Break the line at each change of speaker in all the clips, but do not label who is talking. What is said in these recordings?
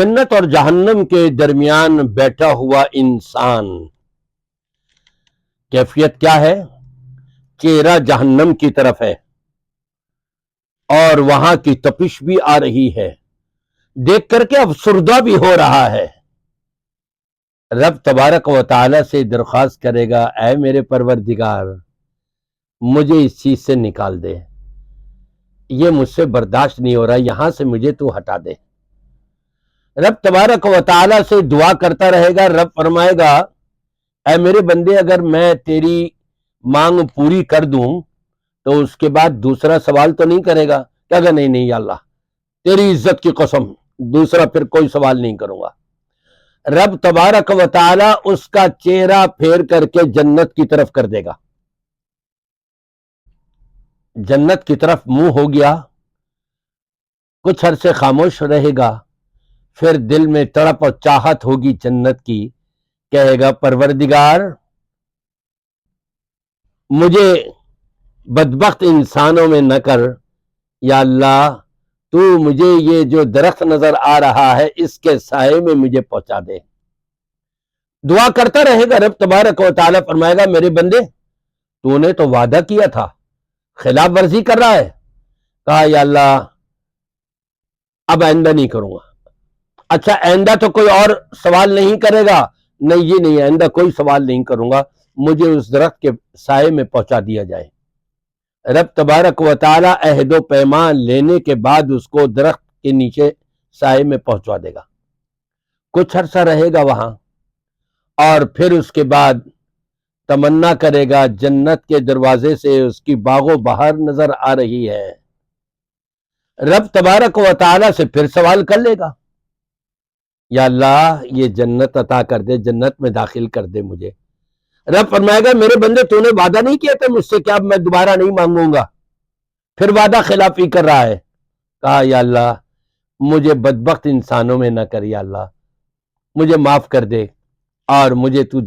جنت اور جہنم کے درمیان بیٹھا ہوا انسان، کیفیت کیا ہے؟ چہرہ جہنم کی طرف ہے اور وہاں کی تپش بھی آ رہی ہے، دیکھ کر کے افسردہ بھی ہو رہا ہے۔ رب تبارک و تعالی سے درخواست کرے گا، اے میرے پروردگار مجھے اس چیز سے نکال دے، یہ مجھ سے برداشت نہیں ہو رہا، یہاں سے مجھے تو ہٹا دے۔ رب تبارک و تعالی سے دعا کرتا رہے گا، رب فرمائے گا، اے میرے بندے اگر میں تیری مانگ پوری کر دوں تو اس کے بعد دوسرا سوال تو نہیں کرے گا؟ کہے گا نہیں یا اللہ تیری عزت کی قسم دوسرا پھر کوئی سوال نہیں کروں گا۔ رب تبارک و تعالی اس کا چہرہ پھیر کر کے جنت کی طرف کر دے گا، جنت کی طرف منہ ہو گیا، کچھ عرصے خاموش رہے گا، پھر دل میں تڑپ اور چاہت ہوگی جنت کی، کہے گا پروردگار مجھے بدبخت انسانوں میں نہ کر، یا اللہ تو مجھے یہ جو درخت نظر آ رہا ہے اس کے سائے میں مجھے پہنچا دے۔ دعا کرتا رہے گا، رب تبارک و تعالیٰ فرمائے گا میرے بندے تو نے تو وعدہ کیا تھا، خلاف ورزی کر رہا ہے۔ کہا یا اللہ اب آئندہ نہیں کروں گا۔ اچھا آئندہ تو کوئی اور سوال نہیں کرے گا؟ نہیں یہ نہیں، آئندہ کوئی سوال نہیں کروں گا، مجھے اس درخت کے سائے میں پہنچا دیا جائے۔ رب تبارک و تعالی عہد و پیمان لینے کے بعد اس کو درخت کے نیچے سائے میں پہنچوا دے گا، کچھ عرصہ رہے گا وہاں، اور پھر اس کے بعد تمنا کرے گا، جنت کے دروازے سے اس کی باغ و بہار نظر آ رہی ہے۔ رب تبارک و تعالی سے پھر سوال کر لے گا، یا اللہ یہ جنت عطا کر دے، جنت میں داخل کر دے مجھے۔ رب فرمائے گا میرے بندے تو نے وعدہ نہیں کیا تھا مجھ سے کہ اب میں دوبارہ نہیں مانگوں گا، پھر وعدہ خلافی کر رہا ہے۔ کہا یا اللہ مجھے بدبخت انسانوں میں نہ کر، یا اللہ مجھے معاف کر دے، اور مجھے تو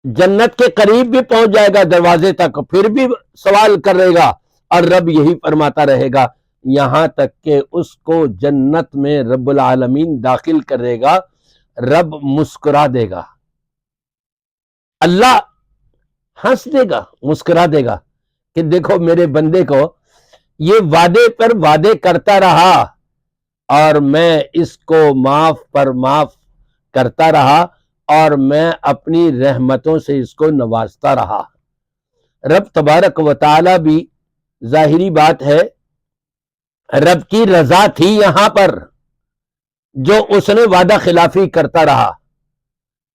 جنت کے قریب بھی پہنچ جائے گا دروازے تک، پھر بھی سوال کرے گا، اور رب یہی فرماتا رہے گا یہاں تک کہ اس کو جنت میں رب العالمین داخل کرے گا، رب مسکرا دے گا، اللہ ہنس دے گا، مسکرا دے گا کہ دیکھو میرے بندے کو یہ وعدے پر وعدے کرتا رہا اور میں اس کو معاف پر معاف کرتا رہا، اور میں اپنی رحمتوں سے اس کو نوازتا رہا۔ رب تبارک و تعالی بھی ظاہری بات ہے رب کی رضا تھی یہاں پر، جو اس نے وعدہ خلافی کرتا رہا،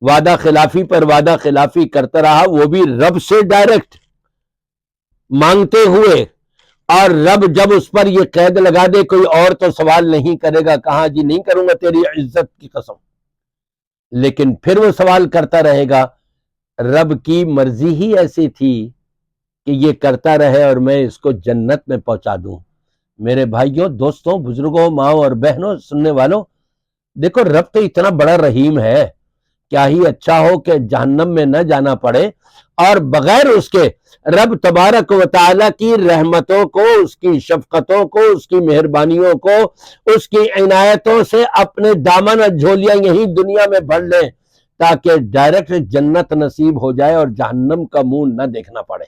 وعدہ خلافی پر وعدہ خلافی کرتا رہا، وہ بھی رب سے ڈائریکٹ مانگتے ہوئے، اور رب جب اس پر یہ قید لگا دے کوئی اور تو سوال نہیں کرے گا، کہاں جی نہیں کروں گا تیری عزت کی قسم، لیکن پھر وہ سوال کرتا رہے گا۔ رب کی مرضی ہی ایسی تھی کہ یہ کرتا رہے اور میں اس کو جنت میں پہنچا دوں۔ میرے بھائیوں، دوستوں، بزرگوں، ماؤں اور بہنوں، سننے والوں، دیکھو رب تو اتنا بڑا رحیم ہے، کیا ہی اچھا ہو کہ جہنم میں نہ جانا پڑے، اور بغیر اس کے رب تبارک و تعالی کی رحمتوں کو، اس کی شفقتوں کو، اس کی مہربانیوں کو، اس کی عنایتوں سے اپنے دامن اور جھولیاں یہی دنیا میں بھر لیں، تاکہ ڈائریکٹ جنت نصیب ہو جائے اور جہنم کا منہ نہ دیکھنا پڑے۔